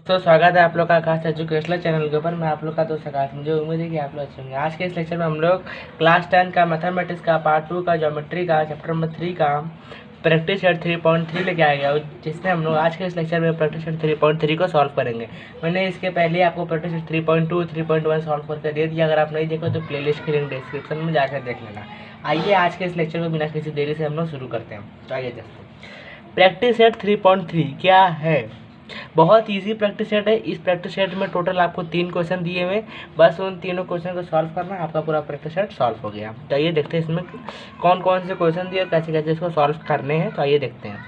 तो स्वागत है आप लोग का आकाश एजुकेशनल चैनल के ऊपर। मैं आप लोग का दोस्त आकाश। मुझे उम्मीद है कि आप लोग अच्छे होंगे। आज के इस लेक्चर में हम लोग क्लास 10 का मैथमेटिक्स का पार्ट 2 का ज्योमेट्री का चैप्टर नंबर 3 का प्रैक्टिस सेट 3.3 लेके आए गए, जिसमें हम लोग आज के इस लेक्चर में प्रैक्टिस सेट 3.3 को सॉल्व करेंगे। मैंने इसके पहले आपको प्रैक्टिस सेट 3.2 3.1 सॉल्व करके दे दिया। अगर आप नहीं देखो तो प्लेलिस्ट की लिंक डिस्क्रिप्शन में जाकर देख लेना। आइए आज के इस लेक्चर को बिना किसी देरी से हम लोग शुरू करते हैं। तो आइए देखते हैं प्रैक्टिस सेट 3.3 क्या है। बहुत इजी प्रैक्टिस सेट है। इस प्रैक्टिस सेट में टोटल आपको 3 क्वेश्चन दिए हुए, बस उन तीनों क्वेश्चन को सॉल्व करना, आपका पूरा प्रैक्टिस सेट सॉल्व हो गया। तो आइए देखते हैं इसमें कौन कौन से क्वेश्चन दिए और कैसे कैसे इसको सॉल्व करने हैं। तो आइए देखते हैं।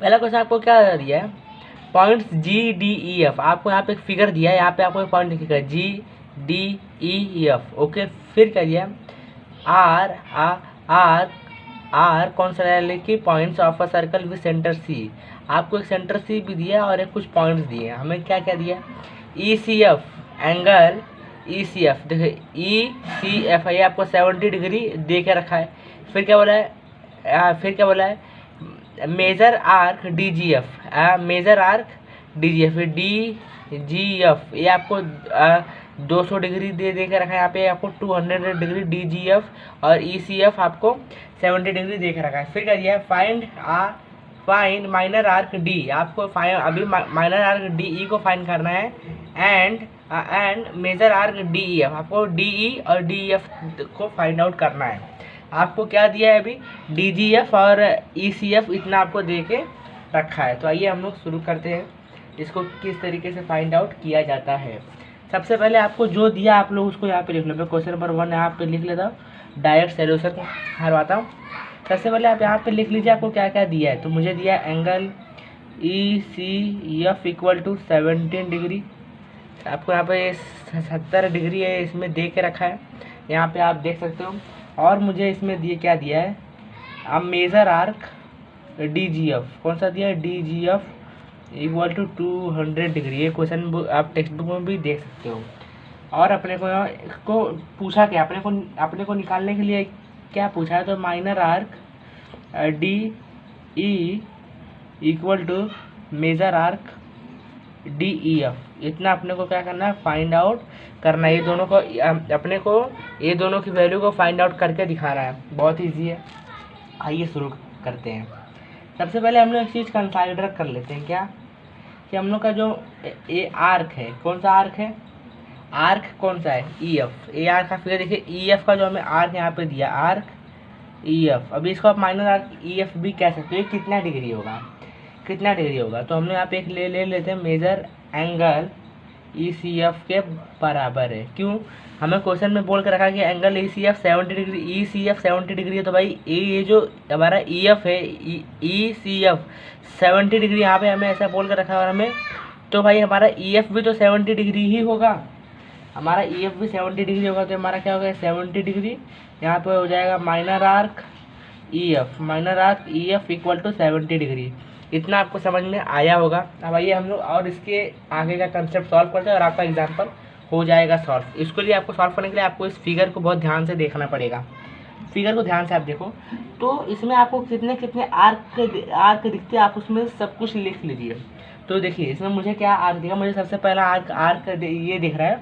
पहला क्वेश्चन आपको क्या दिया है, पॉइंट्स जी डी ई एफ। आपको यहाँ पे एक फिगर दिया है, यहाँ पे आपको एक पॉइंट लिखेगा G D E F. Okay, फिर क्या दिया, आर आर आर कौन सा लिखी, points of a circle with centre C. आपको एक सेंटर सी भी दिया और एक कुछ पॉइंट्स दिए। हमें क्या क्या दिया, ई C F angle, E C F देखिए ई सी एफ है, आपको 70 डिग्री दे के रखा है। फिर क्या बोला है, major arc D G F, major arc D G F, D G F ये आपको 200 डिग्री दे के रखा है। यहाँ पे आपको 200 डिग्री डी जी एफ और ई सी एफ आपको 70 डिग्री दे के रखा है। फिर क्या दिया है, फाइंड माइनर आर्क डी। आपको अभी माइनर आर्क डी ई को फाइंड करना है, and major arc D E F. आपको डी ई और डी एफ को फाइंड आउट करना है। आपको क्या दिया है अभी, डी जी एफ और ई सी एफ इतना आपको दे के रखा है। तो आइए हम लोग शुरू करते हैं, इसको किस तरीके से फाइंड आउट किया जाता है। सबसे पहले आपको जो दिया आप लोग उसको यहाँ पे लिख लो। मैं क्वेश्चन नंबर 1 यहाँ पे लिख लेता हूँ, डायरेक्ट सोल्यूशन हरवाता हूँ। सबसे पहले आप यहाँ पे लिख लीजिए आपको क्या क्या दिया है। तो मुझे दिया angle E C F equal to 17 degree. आपको यहाँ पे 70 डिग्री है इसमें दे के रखा है, यहाँ पे आप देख सकते हो। और मुझे इसमें क्या दिया है, अब major arc D G F कौन सा दिया है, D G F equal to 200 degree. ये क्वेश्चन आप टेक्स्ट बुक में भी देख सकते हो। और अपने को पूछा क्या, अपने को निकालने के लिए क्या पूछा है, तो minor arc D E equal to major arc D E F. इतना अपने को क्या करना है, फाइंड आउट करना है। ये दोनों को अपने को ये दोनों की वैल्यू को फाइंड आउट करके दिखाना है। बहुत ईजी है, आइए शुरू करते हैं। सबसे पहले हम लोग एक चीज़ कंसाइडर कर लेते हैं, क्या कि हम लोग का जो ये आर्क है, कौन सा आर्क है, आर्क कौन सा है, ई एफ। ए आर्क का फिगर देखिए, ई एफ का जो हमें आर्क यहाँ पे दिया, आर्क ई एफ। अभी इसको आप माइनर आर्क ई एफ भी कह सकते हो। ये कितना डिग्री होगा, तो हम लोग यहाँ पे एक ले लेते हैं, major angle E C F के बराबर है। क्यों, हमें क्वेश्चन में बोल कर रखा कि angle E C F 70 degree, E C F 70 degree है। तो भाई ये जो हमारा ई एफ है, ई सी एफ 70 डिग्री यहाँ पे हमें ऐसा बोल कर रखा है हमें, तो भाई हमारा ई एफ भी तो 70 डिग्री ही होगा। हमारा ई एफ भी 70 डिग्री होगा, तो हमारा क्या होगा, 70 डिग्री यहाँ पे हो जाएगा minor arc E F, minor arc E F equal to 70 degree. इतना आपको समझ में आया होगा। अब आइए हम लोग और इसके आगे का कंसेप्ट सॉल्व करते हैं और आपका एग्जाम्पल हो जाएगा सॉल्व। इसके लिए आपको सॉल्व करने के लिए आपको इस फिगर को बहुत ध्यान से देखना पड़ेगा। फिगर को ध्यान से आप देखो, तो इसमें आपको कितने कितने आर्क दिखते हैं, आप उसमें सब कुछ लिख लीजिए। तो देखिए इसमें मुझे क्या आर्क दिखा, मुझे सबसे पहला आर्क ये दिख रहा है,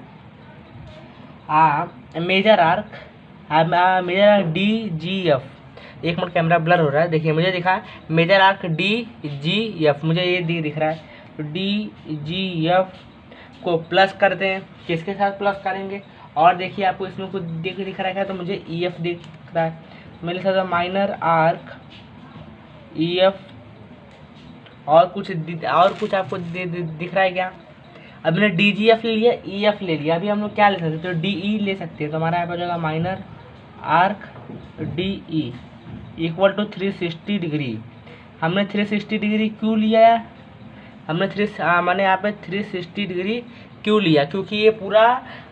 major arc D G F. एक मिनट कैमरा ब्लर हो रहा है, देखिए मुझे दिखा है major arc D G F, मुझे ये दिख रहा है। तो डी जी एफ को प्लस करते हैं, किसके साथ प्लस करेंगे, और देखिए आपको इसमें कुछ दिख रहा है, तो मुझे ई एफ दिख रहा है, मेरे साथ माइनर आर्क ई एफ और कुछ आपको दिख रहा है क्या। अब मैंने डी जी एफ ले लिया, ई एफ ले लिया, अभी हम लोग क्या ले सकते हैं, तो डी ई ले सकते हैं। तो हमारा यहाँ पर हो जाएगा minor arc D E equal to 360 degree. हमने 360 डिग्री क्यों लिया है, मैंने यहाँ पे 360 डिग्री क्यों लिया, क्योंकि ये पूरा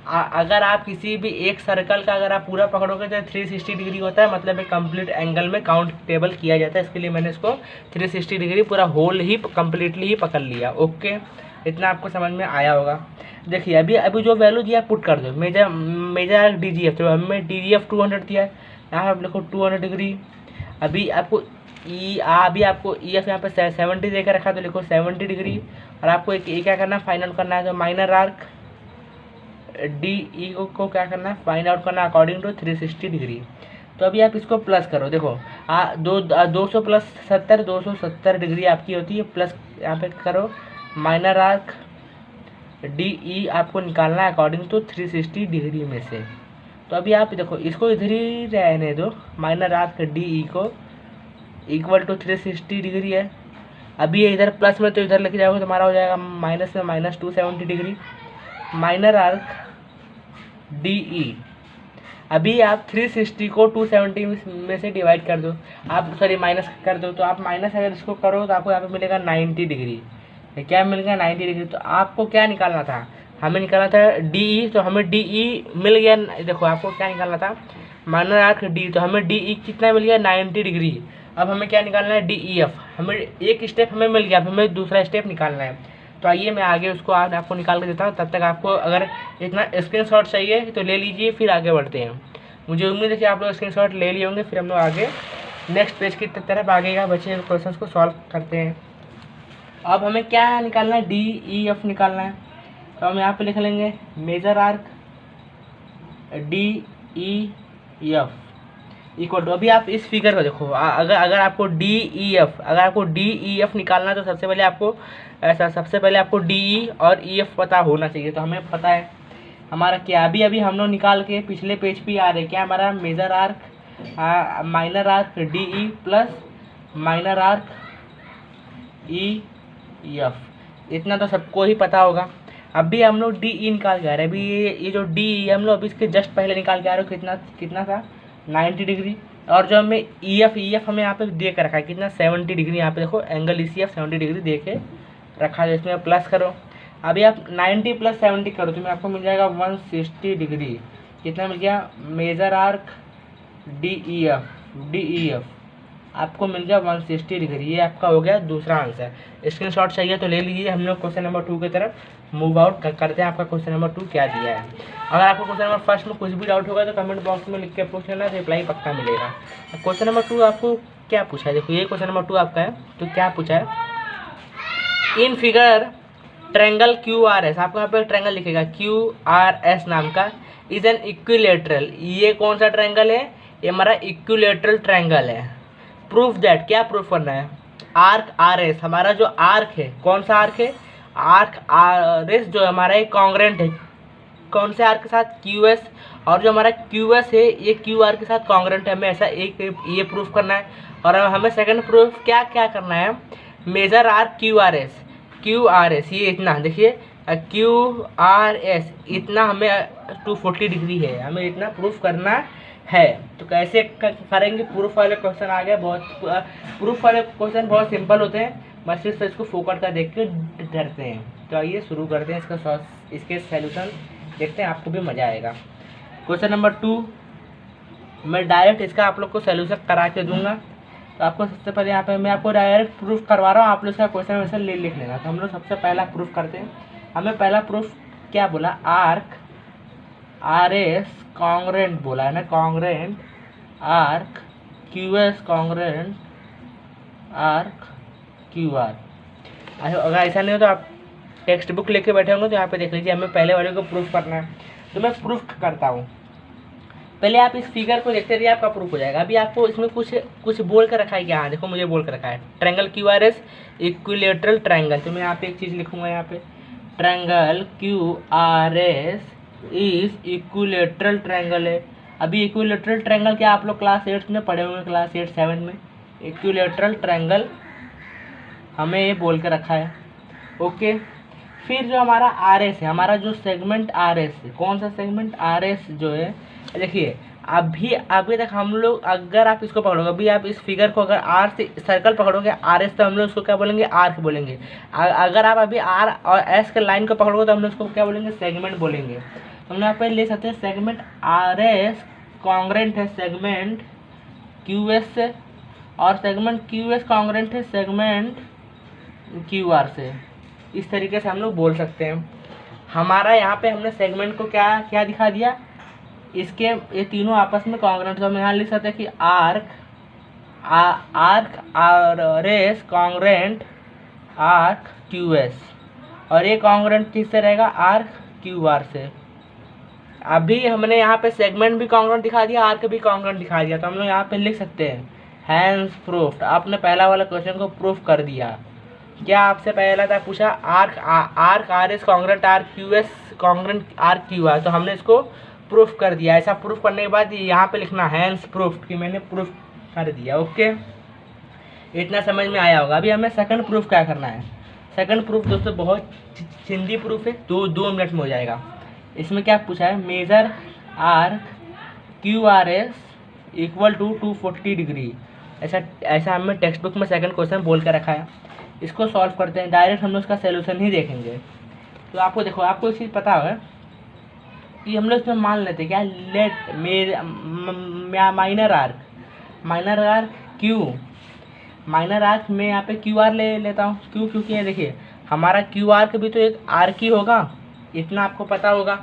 अगर आप किसी भी एक सर्कल का अगर आप पूरा पकड़ोगे तो 360 डिग्री होता है, मतलब एक कंप्लीट एंगल में काउंटेबल किया जाता है। इसके लिए मैंने इसको 360 डिग्री पूरा होल ही कम्प्लीटली ही पकड़ लिया। ओके, इतना आपको समझ में आया होगा। देखिए अभी जो वैल्यू दिया पुट कर दो, मेजर डी जी एफ, तो हमें डी जी एफ 200 दिया है, यहाँ आप लिखो 200 डिग्री। अभी आपको अभी आपको ई एफ यहाँ पे 70 देकर रखा तो लिखो 70 डिग्री। और आपको एक क्या करना है, फाइंड आउट करना है। तो माइनर आर्क डी ई को क्या करना है, फाइंड आउट करना अकॉर्डिंग टू 360 डिग्री। तो अभी आप इसको प्लस करो, देखो 200 प्लस 70, 270 डिग्री आपकी होती है। प्लस यहाँ पे करो माइनर आर्क डी ई आपको निकालना है अकॉर्डिंग टू 360 डिग्री में से। तो अभी आप देखो इसको इधर ही रहने दो, माइनर आर्क डी ई को इक्वल टू 360 डिग्री है। अभी ये इधर प्लस में तो इधर लेके जाओगे तो हमारा हो जाएगा माइनस में minus 270 degree. Minor arc D ई, अभी आप 360 को 270 में से डिवाइड कर दो, आप सॉरी माइनस कर दो। तो आप माइनस अगर इसको करो तो आपको यहाँ पे मिलेगा 90 डिग्री। क्या मिलेगा 90 डिग्री। तो आपको क्या निकालना था, हमें निकालना था डी ई। तो हमें डी ई मिल गया। देखो आपको क्या निकालना था, माइनर आर्क डी, तो हमें डी ई कितना मिल गया 90 डिग्री। अब हमें क्या निकालना है, डी ई एफ। हमें एक स्टेप हमें मिल गया, अब हमें दूसरा स्टेप निकालना है। तो आइए मैं आगे उसको आपको निकाल के देता हूँ। तब तक आपको अगर इतना स्क्रीनशॉट चाहिए तो ले लीजिए, फिर आगे बढ़ते हैं। मुझे उम्मीद है कि आप लोग स्क्रीनशॉट ले लिए होंगे। फिर हम लोग आगे नेक्स्ट पेज की तरफ आगे का बचे क्वेश्चंस को सॉल्व करते हैं। अब हमें क्या निकालना है, डी ई एफ निकालना है। तो हम यहाँ पे लिख लेंगे major arc D E F equal to, अभी आप इस फिगर को देखो, अगर आपको डी ई एफ निकालना है तो सबसे पहले आपको डी ई और ई एफ पता होना चाहिए। तो हमें पता है हमारा क्या, अभी हम लोग निकाल के पिछले पेज पे आ रहे क्या, हमारा major arc minor arc D E plus minor arc E F, इतना तो सबको ही पता होगा। अभी हम लोग डी ई निकाल के आ रहे हैं। अभी ये जो डी ई हम लोग अभी इसके जस्ट पहले निकाल के आ रहे हो, कितना था 90 डिग्री। और जो हमें ई एफ हमें यहाँ पे दे के रखा है कितना 70 डिग्री। यहाँ पे देखो angle E C F 70 degree दे के रखा है, इसमें प्लस करो। अभी आप 90 प्लस 70 करो तो आपको मिल जाएगा 160 डिग्री। कितना मिल गया, major arc D E F आपको मिल गया 160 डिग्री। ये आपका हो गया दूसरा आंसर। स्क्रीनशॉट चाहिए तो ले लीजिए। हम लोग क्वेश्चन नंबर 2 की तरफ मूव आउट करते हैं। आपका क्वेश्चन नंबर 2 क्या दिया है। अगर आपको क्वेश्चन नंबर फर्स्ट में कुछ भी डाउट होगा तो कमेंट बॉक्स में लिख के पूछ लेना, रिप्लाई पक्का मिलेगा। क्वेश्चन नंबर 2 आपको क्या पूछा है, देखो ये क्वेश्चन नंबर 2 आपका है। तो क्या पूछा है, in figure triangle Q R S, आपको यहाँ पे ट्रायंगल लिखेगा क्यू आर एस नाम का, इज एन इक्विलेटरल। ये कौन सा ट्रायंगल है, ये हमारा इक्विलेटरल ट्रायंगल है। प्रूफ दैट, क्या प्रूफ करना है, आर्क आर एस, हमारा जो आर्क है कौन सा आर्क है, आर्क आर एस जो हमारा एक कॉन्ग्रेंट है कौन से आर्क के साथ, क्यू एस। और जो हमारा क्यू एस है ये क्यू आर के साथ कॉन्ग्रेंट है। हमें ऐसा एक ये प्रूफ करना है। और हमें सेकंड प्रूफ क्या क्या करना है, major arc Q R S ये इतना देखिए क्यू आर एस इतना हमें 240 डिग्री है, हमें इतना प्रूफ करना है। तो कैसे करेंगे, प्रूफ वाले क्वेश्चन आ गए। प्रूफ वाले क्वेश्चन बहुत सिंपल होते हैं, बस सिर्फ इसको फोकट का देख के डरते हैं। तो आइए शुरू करते हैं इसके सॉल्यूशन देखते हैं, आपको भी मज़ा आएगा। क्वेश्चन नंबर 2 मैं डायरेक्ट इसका आप लोग को सॉल्यूशन करा के दूंगा। तो आपको सबसे पहले यहाँ पे मैं आपको डायरेक्ट प्रूफ करवा रहा हूँ, आप लोग इसका क्वेश्चन वैसे लिख लेना। तो हम लोग सबसे पहला प्रूफ करते हैं। हमें पहला प्रूफ क्या बोला, आर्क आर एस कॉन्ग्रेंट बोला है ना, congruent arc Q S congruent arc Q are. अगर ऐसा नहीं हो तो आप टेक्स्ट बुक लेके बैठे होंगे तो यहाँ पे देख लीजिए। हमें पहले वाले को प्रूफ करना है, तो मैं प्रूफ करता हूँ। पहले आप इस फिगर को देखते रहिए, आपका प्रूफ हो जाएगा। अभी आपको इसमें कुछ बोल कर रखा है क्या, हाँ देखो मुझे बोल कर रखा है triangle Q R S equilateral triangle. तो मैं यहाँ पे एक चीज़ लिखूंगा, यहाँ पे triangle Q R S is equilateral triangle है। अभी इक्विलेटरल ट्रायंगल क्या आप लोग क्लास 8 में पढ़े होंगे, क्लास 8 7 में इक्विलेटरल ट्रायंगल हमें ये बोल के रखा है। ओके, फिर जो हमारा आर एस है, हमारा जो सेगमेंट आर एस है, कौन सा सेगमेंट आर एस जो है, देखिए अभी तक हम लोग, अगर आप इसको पकड़ोगे, अभी आप इस फिगर को अगर आर से सर्कल पकड़ोगे आर एस, तो हम लोग उसको क्या बोलेंगे, आर्क बोलेंगे। अगर आप अभी आर और एस के लाइन को पकड़ोगे तो हम लोग उसको क्या बोलेंगे, सेगमेंट बोलेंगे। तो हम यहाँ पे ले सकते हैं सेगमेंट आर एस कॉन्ग्रेंट है सेगमेंट क्यू एस से, और सेगमेंट क्यू एस कॉन्ग्रेंट है सेगमेंट क्यू आर से। इस तरीके से हम लोग बोल सकते हैं। हमारा यहाँ पे हमने सेगमेंट को क्या दिखा दिया, इसके ये तीनों आपस में कॉन्ग्रेंट। तो हम यहाँ लिख सकते हैं कि arc arc R S congruent arc Q S, और ये कॉन्ग्रेंट किससे रहेगा, आर्क क्यू आर से। अभी हमने यहाँ पे सेगमेंट भी कॉन्ग्रेंट दिखा दिया, आर्क भी कॉन्ग्रेंट दिखा दिया, तो हम लोग यहाँ पे लिख सकते हैं हैंस प्रूफ्ड। आपने पहला वाला क्वेश्चन को प्रूफ कर दिया। क्या आपसे पहला था पूछा arc R S congruent R Q S congruent R Q R, तो हमने इसको प्रूफ कर दिया। ऐसा प्रूफ करने के बाद यहाँ पे लिखना हैंस प्रूफ्ड कि मैंने प्रूफ कर दिया। ओके, इतना समझ में आया होगा। अभी हमें सेकंड प्रूफ क्या करना है। सेकंड प्रूफ दोस्तों बहुत चिंदी प्रूफ है, 2 मिनट में हो जाएगा। इसमें क्या पूछा है, major R Q R S equal to 240 degree. ऐसा हमें टेक्स्ट बुक में सेकंड क्वेश्चन बोल कर रखा है। इसको सॉल्व करते हैं, डायरेक्ट हम लोग उसका सोल्यूशन ही देखेंगे। तो आपको देखो, आपको एक चीज़ पता होगा कि हम लोग इसमें मान लेते क्या, let minor arc Q, minor arc में यहाँ पे क्यू आर ले लेता हूँ। क्यों, क्योंकि ये देखिए हमारा क्यू आर्क भी तो एक आर्क ही होगा, इतना आपको पता होगा।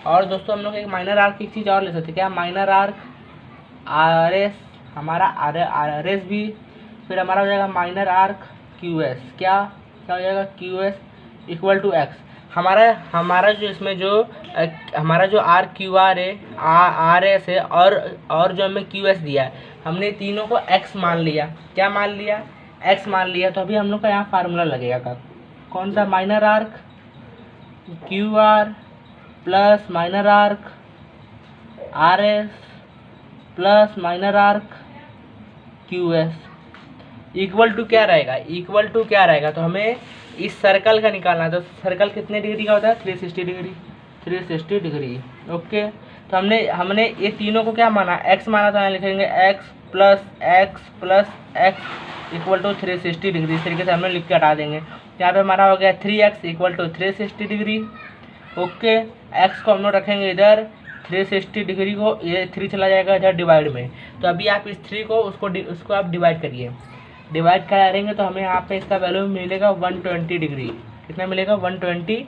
और दोस्तों हम लोग एक माइनर आर्क की चीज़ और ले सकते हैं, क्या, माइनर आर्क आर एस, हमारा आर एस भी, फिर हमारा हो जाएगा माइनर आर्क क्यू एस। क्या हो जाएगा, Q S equal to X. हमारा जो इसमें जो हमारा जो आर क्यू आर है, आर एस है, और जो हमें क्यू एस दिया है, हमने तीनों को एक्स मान लिया। क्या मान लिया, एक्स मान लिया। तो अभी हम लोग का यहाँ फार्मूला लगेगा कौन सा, minor arc Q R plus minor arc R S plus minor arc Q S equal to क्या रहेगा, इक्वल टू क्या रहेगा। तो हमें इस सर्कल का निकालना है। तो सर्कल कितने डिग्री का होता है, 360 डिग्री, 360 डिग्री। ओके, तो हमने ये तीनों को क्या माना, एक्स माना, तो यहाँ लिखेंगे X plus X equal to 360 degree. इस तरीके से हमने लिख के हटा देंगे। यहाँ पे हमारा हो गया 3x equal to 360 degree. Okay, X को हम लोग रखेंगे इधर, 360 डिग्री को ये 3 चला जाएगा इधर डिवाइड में। तो अभी आप इस 3 को उसको आप डिवाइड करिए, डिवाइड करेंगे तो हमें यहाँ पे इसका वैल्यू मिलेगा 120 डिग्री। कितना मिलेगा, 120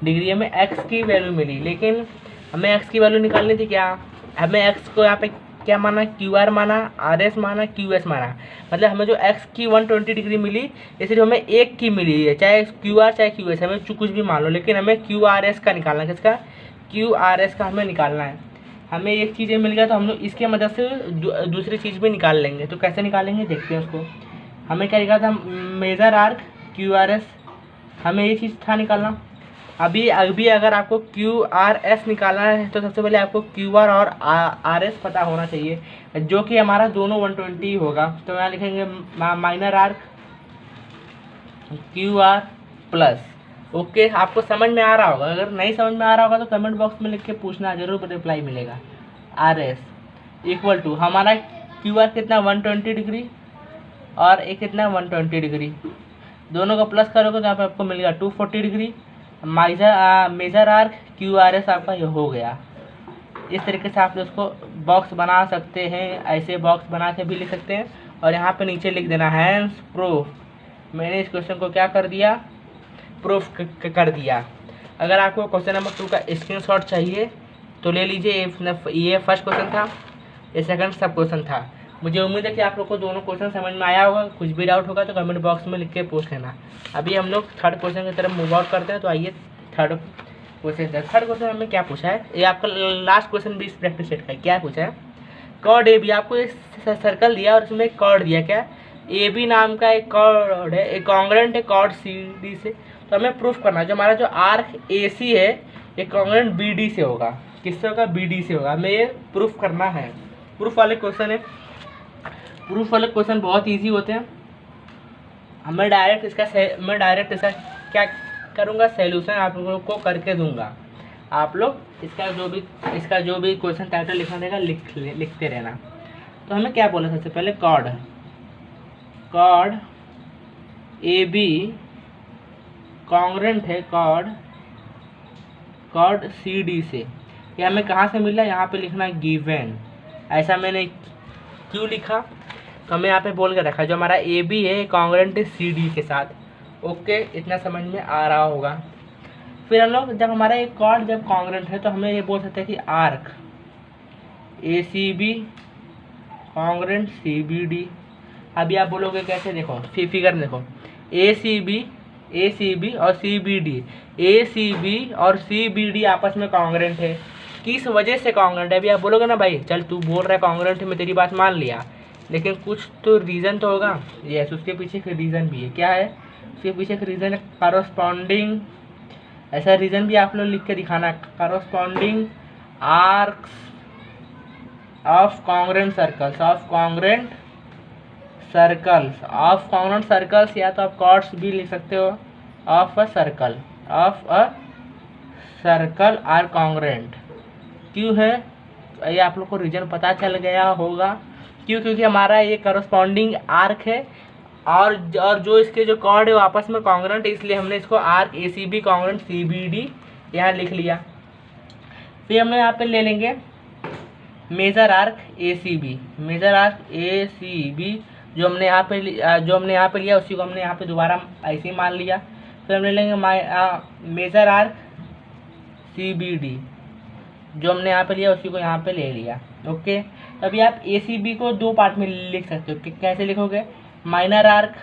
डिग्री। हमें एक्स की वैल्यू मिली, लेकिन हमें एक्स की वैल्यू निकालनी थी। क्या, हमें एक्स को यहाँ पे क्या माना, क्यू आर माना, आर एस माना, क्यू एस माना। मतलब हमें जो एक्स की 120 डिग्री मिली, इसलिए हमें एक की मिली है, चाहे क्यू आर चाहे क्यू एस, हमें कुछ भी मान लो, लेकिन हमें क्यू आर एस का निकालना है। किसका, क्यू आर एस का हमें निकालना है। हमें एक चीज़ मिल गया, तो हम लोग इसके मदद से दूसरी चीज़ भी निकाल लेंगे। तो कैसे निकालेंगे देखते हैं उसको। हमें क्या निकाला था, major arc Q R S, हमें ये चीज़ था निकालना। अभी अगर आपको क्यू आर एस निकालना है, तो सबसे पहले आपको क्यू आर और आर एस पता होना चाहिए, जो कि हमारा दोनों 120 होगा। तो यहाँ लिखेंगे minor arc Q R plus. Okay, आपको समझ में आ रहा होगा। अगर नहीं समझ में आ रहा होगा तो कमेंट बॉक्स में लिख के पूछना, जरूर रिप्लाई मिलेगा। आर एस इक्वल टू हमारा क्यू आर कितना, 120 डिग्री, और एक कितना 120 डिग्री। दोनों को प्लस करोगे तो यहाँ पे आपको मिलेगा 240 degree. Major arc Q R S आपका ये हो गया। इस तरीके से आप उसको बॉक्स बना सकते हैं, ऐसे बॉक्स बना के भी लिख सकते हैं। और यहाँ पे नीचे लिख देना हैंस प्रूफ। मैंने इस क्वेश्चन को क्या कर दिया, प्रूफ कर दिया। अगर आपको क्वेश्चन नंबर 2 का स्क्रीनशॉट चाहिए तो ले लीजिए। ये फर्स्ट क्वेश्चन था, ये सेकंड सब क्वेश्चन था। मुझे उम्मीद है कि आप लोग को दोनों क्वेश्चन समझ में आया होगा। कुछ भी डाउट होगा तो कमेंट बॉक्स में लिख के पूछ लेना। अभी हम लोग थर्ड क्वेश्चन की तरफ मूव आउट करते हैं। तो आइए थर्ड क्वेश्चन हमें क्या पूछा है। ये आपका लास्ट क्वेश्चन भी इस प्रैक्टिस सेट का क्या पूछा है, कॉर्ड ए बी। आपको एक सर्कल दिया और उसमें एक कॉर्ड दिया, क्या, ए बी नाम का एक कॉर्ड है, एक कॉन्ग्रेंट है कॉर्ड सी डी से। तो हमें प्रूफ करना है जो हमारा जो आर्क ए सी है ये कॉन्ग्रेंट बी डी से होगा। किससे होगा, बी डी से होगा। हमें ये प्रूफ करना है। प्रूफ वाले क्वेश्चन है, प्रूफ वाले क्वेश्चन बहुत इजी होते हैं। मैं डायरेक्ट इसका क्या करूँगा, सॉल्यूशन आप लोगों को करके दूंगा। आप लोग इसका जो भी क्वेश्चन टाइटल लिखना रहेगा लिखते रहना। तो हमें क्या बोला, सबसे पहले कॉर्ड ए बी कॉन्ग्रेंट है कॉर्ड सी डी से। ये हमें कहाँ से मिला, यहाँ पे लिखना गिवन। ऐसा मैंने क्यों लिखा, तो हमें यहाँ पे बोल के रखा जो हमारा ए बी है कॉन्ग्रेंट है सी डी के साथ। ओके, इतना समझ में आ रहा होगा। फिर हम लोग जब हमारा एक कॉर्ड जब कॉन्ग्रेंट है तो हमें ये बोल सकते हैं कि arc A C B congruent C B D. अभी आप बोलोगे कैसे, देखो फिगर देखो, ए सी बी और सी बी डी, ए सी बी और सी बी डी आपस में कॉन्ग्रेंट है। किस वजह से कॉन्ग्रेंट है? अभी आप बोलोगे ना भाई चल तू बोल रहा है कॉन्ग्रेंट है, मैं तेरी बात मान लिया, लेकिन कुछ तो रीज़न तो होगा। यस, उसके पीछे एक रीज़न भी है। क्या है उसके पीछे? एक रीज़न है कॉरस्पॉन्डिंग, ऐसा रीज़न भी आप लोग लिख के दिखाना, corresponding arcs of congruent circles, of congruent circles, of congruent circles, या तो आप कॉर्ड्स भी लिख सकते हो, of a circle, of a circle are congruent. क्यों है ये आप लोग को रीजन पता चल गया होगा। क्यों? क्योंकि हमारा ये करस्पॉन्डिंग आर्क है और जो इसके जो कॉर्ड है वो आपस में कॉन्ग्रेंट है, इसलिए हमने इसको arc A C B congruent C B D यहाँ लिख लिया। फिर हमने यहाँ पे ले लेंगे major arc A C B, major arc A C B जो हमने यहाँ पे लिया उसी को हमने यहाँ पे दोबारा ऐसे ही मान लिया। फिर हम ले लेंगे major arc C B D, जो हमने यहाँ पे लिया उसी को यहाँ पे ले लिया। ओके, अभी आप ए सी बी को दो पार्ट में लिख सकते हो। कैसे लिखोगे? माइनर आर्क,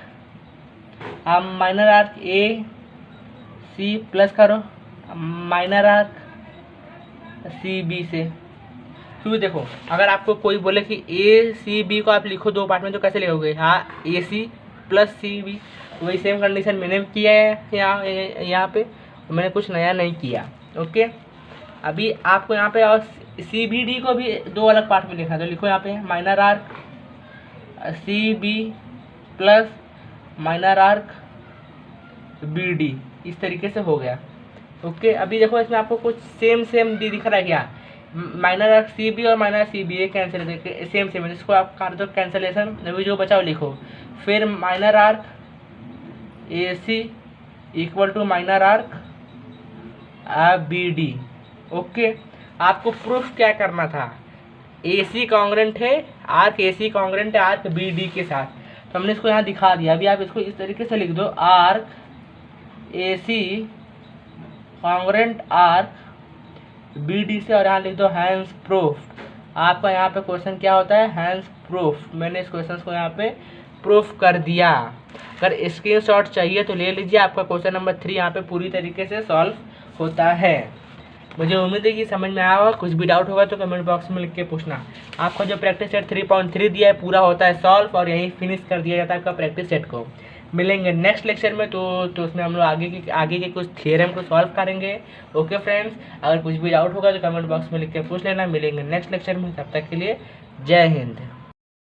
आप minor arc A C plus करो माइनर आर्क सी बी से। क्यों? देखो अगर आपको कोई बोले कि ए सी बी को आप लिखो दो पार्ट में, तो कैसे लिखोगे? हाँ, ए सी प्लस सी बी, वही सेम कंडीशन मैंने किया है यहाँ पे, मैंने कुछ नया नहीं किया। ओके, अभी आपको यहाँ पे और सी बी डी को भी दो अलग पार्ट में लिखा, तो लिखो यहाँ पे minor arc C B plus minor arc B D, इस तरीके से हो गया। ओके, अभी देखो इसमें आपको कुछ सेम दिख रहा है क्या? माइनर आर्क सी बी और minor C B cancel same इसको आप कर दो कैंसिलेशन, अभी जो बचाओ लिखो। फिर minor arc A C equal to minor arc B D. Okay, आपको प्रूफ क्या करना था? ए सी कॉन्ग्रेंट है, आर्क ए सी कॉन्ग्रेंट है आर्क बी डी के साथ, तो हमने इसको यहाँ दिखा दिया। अभी आप इसको इस तरीके से लिख दो, arc A C congruent arc B D से, और यहाँ लिख दो हैंस प्रूफ। आपका यहाँ पे क्वेश्चन क्या होता है? Hence proof. मैंने इस क्वेश्चन को यहाँ पे प्रूफ कर दिया। अगर स्क्रीनशॉट चाहिए तो ले लीजिए, आपका क्वेश्चन नंबर 3 यहाँ पे पूरी तरीके से सॉल्व होता है। मुझे उम्मीद है कि समझ में आया होगा। कुछ भी डाउट होगा तो कमेंट बॉक्स में लिख के पूछना। आपका जो प्रैक्टिस सेट 3.3 दिया है पूरा होता है सॉल्व, और यहीं फिनिश कर दिया जाता है आपका प्रैक्टिस सेट को। मिलेंगे नेक्स्ट लेक्चर में, तो उसमें हम लोग आगे के कुछ थ्योरम को सॉल्व करेंगे। ओके फ्रेंड्स, अगर कुछ भी डाउट होगा तो कमेंट बॉक्स में लिख के पूछ लेना। मिलेंगे नेक्स्ट लेक्चर में, तब तक के लिए जय हिंद।